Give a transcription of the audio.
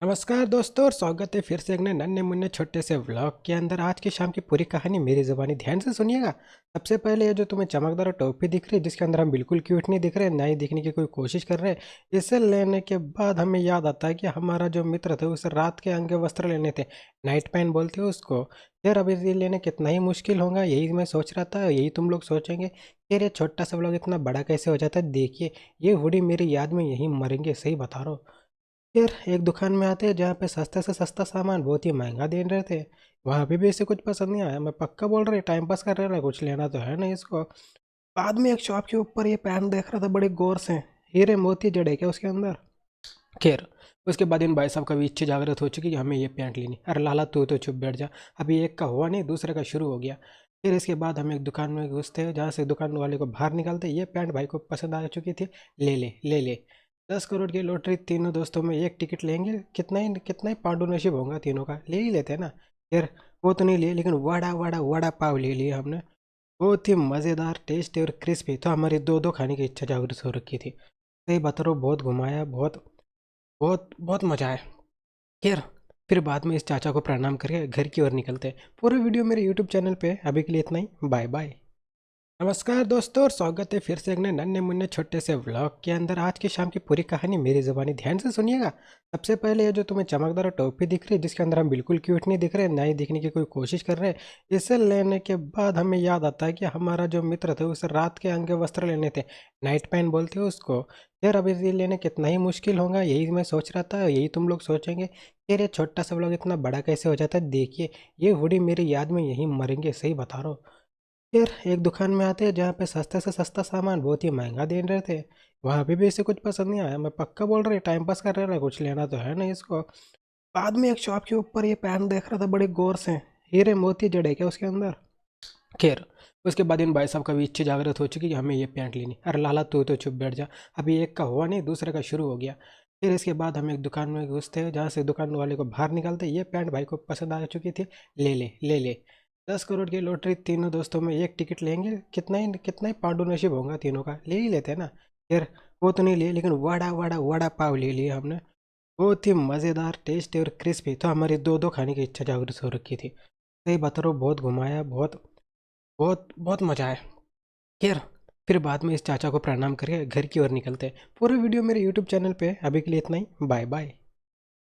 नमस्कार दोस्तों और स्वागत है फिर से एक नए नन्हे मुन्ने छोटे से व्लॉग के अंदर। आज की शाम की पूरी कहानी मेरी ज़ुबानी ध्यान से सुनिएगा। सबसे पहले ये जो तुम्हें चमकदार टोपी दिख रही है जिसके अंदर हम बिल्कुल क्यूट नहीं दिख रहे, ना ही दिखने की कोई कोशिश कर रहे हैं, इसे लेने के बाद हमें याद आता है कि हमारा जो मित्र थे उसे रात के अंग वस्त्र लेने थे, नाइट पैंट बोलते हैं उसको। यार अब ये लेने कितना ही मुश्किल होगा यही मैं सोच रहा था, यही तुम लोग सोचेंगे कि यार ये छोटा सा व्लॉग इतना बड़ा कैसे हो जाता है। देखिए ये हुडी मेरी याद में यही मरेंगे, सही बता रहा हूँ। फिर एक दुकान में आते हैं जहाँ पे सस्ते से सस्ता सामान बहुत ही महंगा दे रहे थे। वहाँ पे भी इसे कुछ पसंद नहीं आया। मैं पक्का बोल रही टाइम पास कर रहा है, कुछ लेना तो है नहीं इसको। बाद में एक शॉप के ऊपर ये पैंट देख रहा था बड़े गौर से, हीरे मोती जड़े क्या उसके अंदर। खैर उसके बाद इन भाई साहब का भी इच्छा जागृत हो चुकी कि हमें ये पैंट लेनी। अरे लाला तू तो चुप बैठ जा, अभी एक का हुआ नहीं दूसरे का शुरू हो गया। फिर इसके बाद हम एक दुकान में घुसते हैं जहाँ से दुकान वाले को बाहर निकालते। ये पैंट भाई को पसंद आ चुकी थी। ले ले ले ले, 10 करोड़ की लॉटरी, तीनों दोस्तों में एक टिकट लेंगे, कितना ही पांडु नसीब होगा तीनों का, ले ही लेते हैं ना। यार वो तो नहीं लिए लेकिन वड़ा वड़ा वड़ा पाव ले लिए हमने। बहुत ही मज़ेदार, टेस्टी और क्रिस्पी, तो हमारी दो दो खाने की इच्छा जागृत हो रखी थी। सही बता रहा हूँ, बहुत घुमाया, बहुत बहुत बहुत मज़ा आया। खैर फिर बाद में इस चाचा को प्रणाम करके घर की ओर निकलते हैं। पूरा वीडियो मेरे यूट्यूब चैनल पे है। अभी के लिए इतना ही, बाय बाय। नमस्कार दोस्तों और स्वागत है फिर से एक नए नन्हे मुन्ने छोटे से व्लॉग के अंदर। आज की शाम की पूरी कहानी मेरी ज़ुबानी ध्यान से सुनिएगा। सबसे पहले ये जो तुम्हें चमकदार टोपी दिख रही है जिसके अंदर हम बिल्कुल क्यूट नहीं दिख रहे, ना ही दिखने की कोई कोशिश कर रहे हैं, इसे लेने के बाद हमें याद आता है कि हमारा जो मित्र थे उसे रात के अंग वस्त्र लेने थे, नाइट पैंट बोलते हैं उसको। यार अब ये लेने कितना ही मुश्किल होगा यही मैं सोच रहा था, यही तुम लोग सोचेंगे कि यार ये छोटा सा व्लॉग इतना बड़ा कैसे हो जाता है। देखिए ये हुडी मेरी याद में यही मरेंगे, सही बता रहा हूँ। फिर एक दुकान में आते हैं जहाँ पे सस्ते से सस्ता सामान बहुत ही महंगा दे रहे थे। वहाँ पे भी इसे कुछ पसंद नहीं आया। मैं पक्का बोल रही टाइम पास कर रहा है, कुछ लेना तो है नहीं इसको। बाद में एक शॉप के ऊपर ये पैंट देख रहा था बड़े गौर से, हीरे मोती जड़े क्या उसके अंदर। खैर उसके बाद इन भाई साहब का भी इच्छा जागृत हो चुकी कि हमें ये पैंट लेनी। अरे लाला तू तो चुप बैठ जा, अभी एक का हुआ नहीं दूसरे का शुरू हो गया। फिर इसके बाद हम एक दुकान में घुसते हैं जहाँ से दुकान वाले को बाहर निकालते। ये पैंट भाई को पसंद आ चुकी थी। ले ले ले ले, 10 करोड़ की लॉटरी, तीनों दोस्तों में एक टिकट लेंगे, कितना ही पांडु नसीब होगा तीनों का, ले ही लेते हैं ना। यार वो तो नहीं लिए लेकिन वड़ा वड़ा वड़ा पाव ले लिए हमने। बहुत ही मज़ेदार, टेस्टी और क्रिस्पी, तो हमारी दो दो खाने की इच्छा जागृत हो रखी थी। सही बता रहा हूँ, बहुत घुमाया, बहुत बहुत बहुत मज़ा आया। खैर फिर बाद में इस चाचा को प्रणाम करके घर की ओर निकलते हैं। पूरा वीडियो मेरे यूट्यूब चैनल पे है। अभी के लिए इतना ही, बाय बाय।